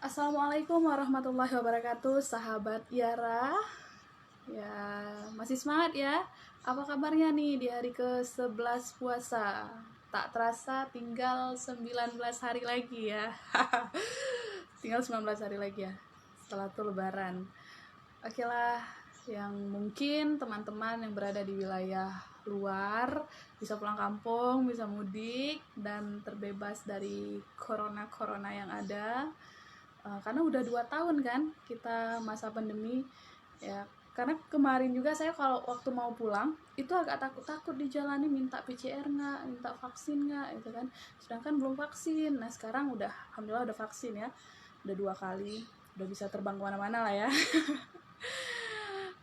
Assalamualaikum warahmatullahi wabarakatuh, sahabat Yara. Ya, masih semangat ya? Apa kabarnya nih di hari ke-11 puasa? Tak terasa tinggal 19 hari lagi ya. Tinggal 19 hari lagi ya setelah itu lebaran. Oke lah, yang mungkin teman-teman yang berada di wilayah luar bisa pulang kampung, bisa mudik dan terbebas dari corona yang ada. Karena udah 2 tahun kan kita masa pandemi ya. Karena kemarin juga saya kalau waktu mau pulang itu agak takut-takut di jalan nih, minta PCR nggak, minta vaksin nggak gitu kan, sedangkan belum vaksin. Nah sekarang udah, alhamdulillah udah vaksin ya, udah 2 kali, udah bisa terbang kemana-mana lah ya.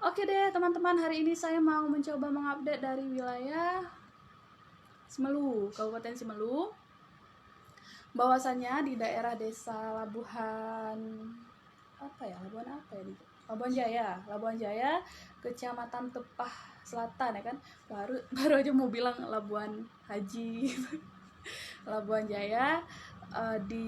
Oke deh teman-teman, hari ini saya mau mencoba mengupdate dari wilayah Semelu, Kabupaten Semelu, bahwasannya di daerah desa Labuhan Labuhan Jaya, Kecamatan Tepah Selatan ya kan, baru aja mau bilang Labuan Haji. Labuhan Jaya, di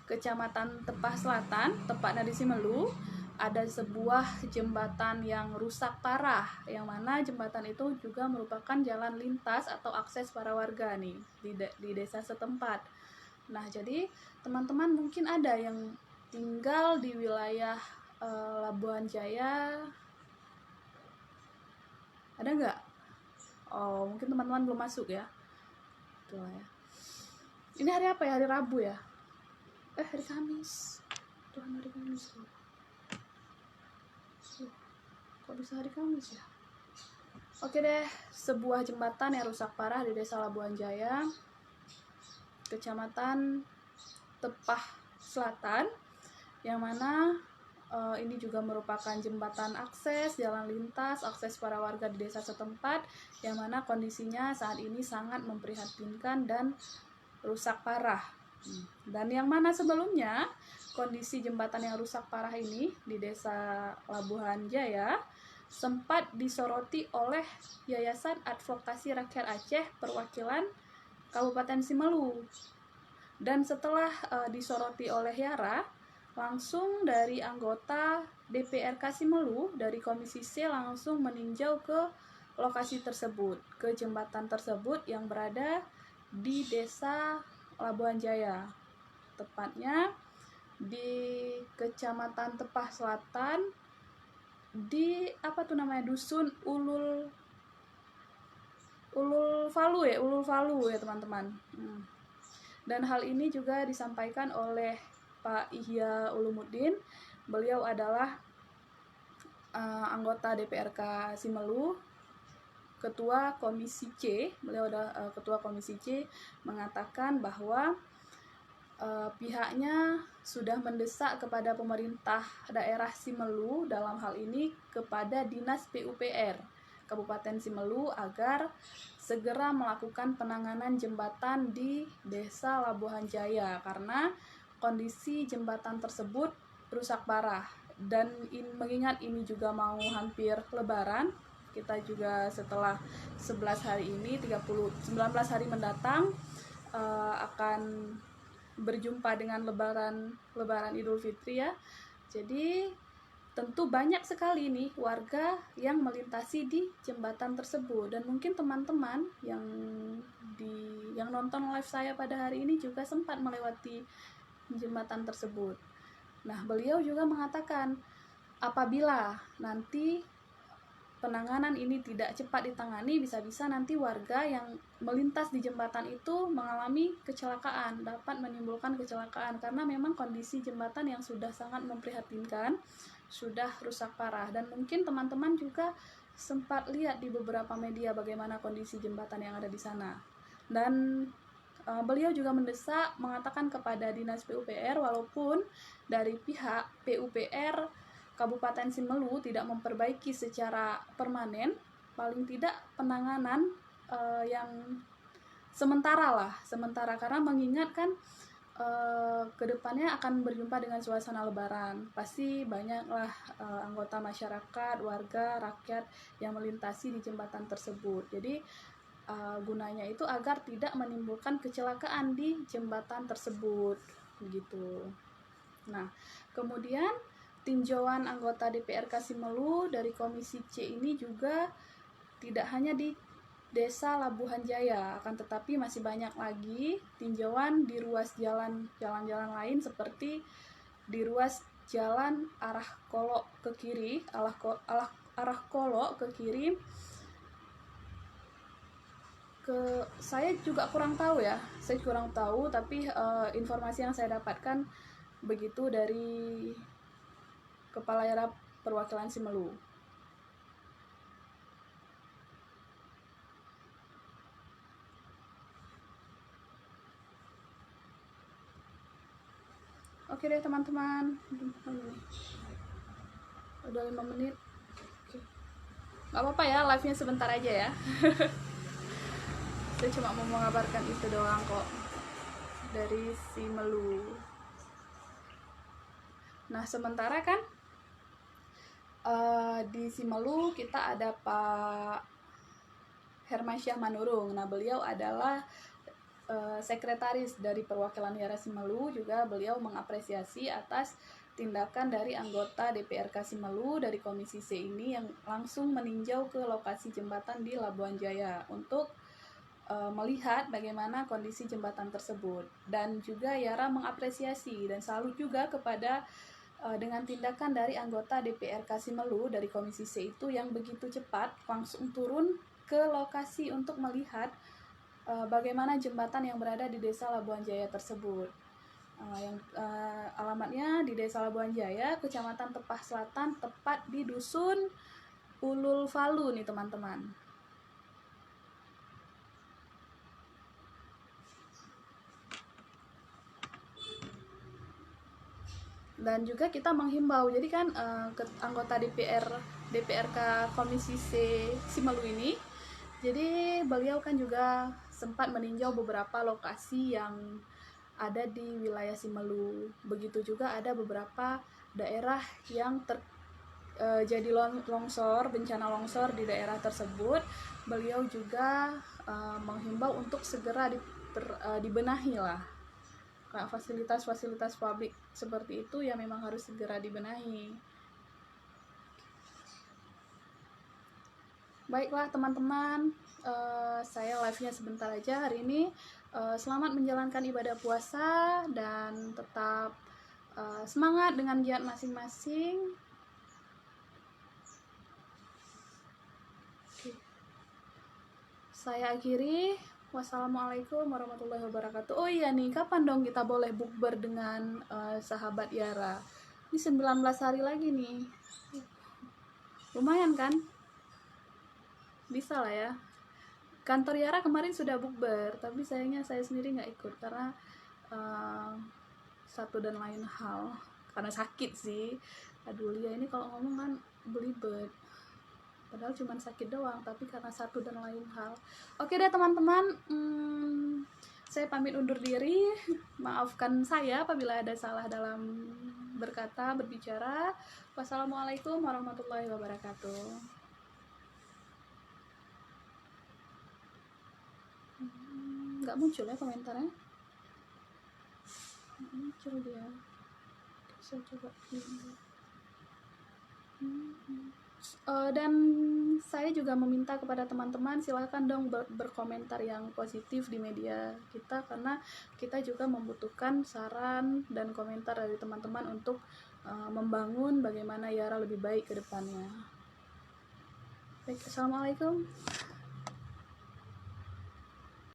Kecamatan Tepah Selatan, tepatnya di Simelu, ada sebuah jembatan yang rusak parah, yang mana jembatan itu juga merupakan jalan lintas atau akses para warga nih di desa setempat. Nah, jadi teman-teman mungkin ada yang tinggal di wilayah Labuhan Jaya, ada nggak? Oh, mungkin teman-teman belum masuk ya. Tuh ya. Ini hari apa ya? Hari Rabu ya? Hari Kamis. Tuhan, hari Kamis loh. Kok bisa hari Kamis ya? Oke deh, sebuah jembatan yang rusak parah di desa Labuhan Jaya, Kecamatan Tepah Selatan, yang mana ini juga merupakan jembatan akses, jalan lintas, akses para warga di desa setempat, yang mana kondisinya saat ini sangat memprihatinkan dan rusak parah. Dan yang mana sebelumnya kondisi jembatan yang rusak parah ini di desa Labuhan Jaya sempat disoroti oleh Yayasan Advokasi Rakyat Aceh Perwakilan Kabupaten Simelu. Dan setelah disoroti oleh Yara, langsung dari anggota DPRK Simelu dari Komisi C langsung meninjau ke lokasi tersebut, ke jembatan tersebut yang berada di desa Labuhan Jaya, tepatnya di Kecamatan Tepah Selatan, di dusun Ulul Falu ya teman-teman. Dan hal ini juga disampaikan oleh Pak Ihya Ulumuddin. Beliau adalah anggota DPRK Simelu, Ketua Komisi C. Beliau adalah Ketua Komisi C, mengatakan bahwa pihaknya sudah mendesak kepada pemerintah daerah Simelu, dalam hal ini kepada Dinas PUPR Kabupaten Simelu, agar segera melakukan penanganan jembatan di desa Labuhan Jaya karena kondisi jembatan tersebut rusak parah. Dan mengingat ini juga mau hampir lebaran, kita juga setelah 11 hari ini 19 hari mendatang akan berjumpa dengan lebaran Idul Fitri ya. Jadi tentu banyak sekali nih warga yang melintasi di jembatan tersebut, dan mungkin teman-teman yang nonton live saya pada hari ini juga sempat melewati jembatan tersebut. Nah, beliau juga mengatakan apabila nanti penanganan ini tidak cepat ditangani, bisa-bisa nanti warga yang melintas di jembatan itu mengalami kecelakaan, dapat menimbulkan kecelakaan karena memang kondisi jembatan yang sudah sangat memprihatinkan, sudah rusak parah. Dan mungkin teman-teman juga sempat lihat di beberapa media bagaimana kondisi jembatan yang ada di sana. Dan beliau juga mendesak, mengatakan kepada Dinas PUPR, walaupun dari pihak PUPR Kabupaten Simelu tidak memperbaiki secara permanen, paling tidak penanganan yang sementara karena mengingatkan kedepannya akan berjumpa dengan suasana lebaran, pasti banyaklah anggota masyarakat, warga, rakyat yang melintasi di jembatan tersebut. Jadi gunanya itu agar tidak menimbulkan kecelakaan di jembatan tersebut, begitu. Nah, kemudian tinjauan anggota DPRK Simelu dari Komisi C ini juga tidak hanya di Desa Labuhan Jaya, akan tetapi masih banyak lagi tinjauan di ruas jalan-jalan lain seperti di ruas jalan arah Kolok ke kiri, arah Kolok ke kiri. Saya juga kurang tahu ya, tapi informasi yang saya dapatkan begitu dari Kepala Daerah Perwakilan Simelu. Oke deh teman-teman, udah 5 menit. Oke. Gak apa-apa ya, live-nya sebentar aja ya. Saya cuma mau mengabarkan itu doang kok dari Simelu. Nah, sementara kan di Simelu kita ada Pak Hermansyah Manurung. Nah, beliau adalah sekretaris dari perwakilan daerah Simelu. Juga beliau mengapresiasi atas tindakan dari anggota DPRK Simelu dari Komisi C ini yang langsung meninjau ke lokasi jembatan di Labuan Jaya untuk melihat bagaimana kondisi jembatan tersebut. Dan juga Yara mengapresiasi dan salut juga kepada dengan tindakan dari anggota DPRK Simelu dari Komisi C itu yang begitu cepat langsung turun ke lokasi untuk melihat bagaimana jembatan yang berada di Desa Labuan Jaya tersebut. Alamatnya di Desa Labuan Jaya, Kecamatan Tepah Selatan, tepat di Dusun Ulul Falu nih teman-teman. Dan juga kita menghimbau, jadi kan anggota DPRK Komisi C Simelu ini, jadi beliau kan juga sempat meninjau beberapa lokasi yang ada di wilayah Simelu. Begitu juga ada beberapa daerah yang jadi longsor, bencana longsor di daerah tersebut. Beliau juga menghimbau untuk segera dibenahi lah. Nah, fasilitas-fasilitas publik seperti itu ya memang harus segera dibenahi. Baiklah teman-teman, saya live-nya sebentar aja hari ini. Selamat menjalankan ibadah puasa dan tetap semangat dengan jihad masing-masing. Saya akhiri. Wassalamualaikum warahmatullahi wabarakatuh. Oh iya nih, kapan dong kita boleh bukber dengan sahabat Yara? Ini 19 hari lagi nih. Lumayan kan? Bisa lah ya. Kantor Yara kemarin sudah bukber, tapi sayangnya saya sendiri nggak ikut karena satu dan lain hal. Karena sakit sih. Aduh, Lia ini kalau ngomong kan belibet. Padahal cuma sakit doang, tapi karena satu dan lain hal. Oke deh teman-teman, saya pamit undur diri. Maafkan saya apabila ada salah dalam berbicara. Wassalamualaikum warahmatullahi wabarakatuh. Nggak muncul ya komentarnya? Muncul dia. Saya coba dan saya juga meminta kepada teman-teman silakan dong berkomentar yang positif di media kita, karena kita juga membutuhkan saran dan komentar dari teman-teman untuk membangun bagaimana Yara lebih baik ke depannya. Baik, assalamualaikum.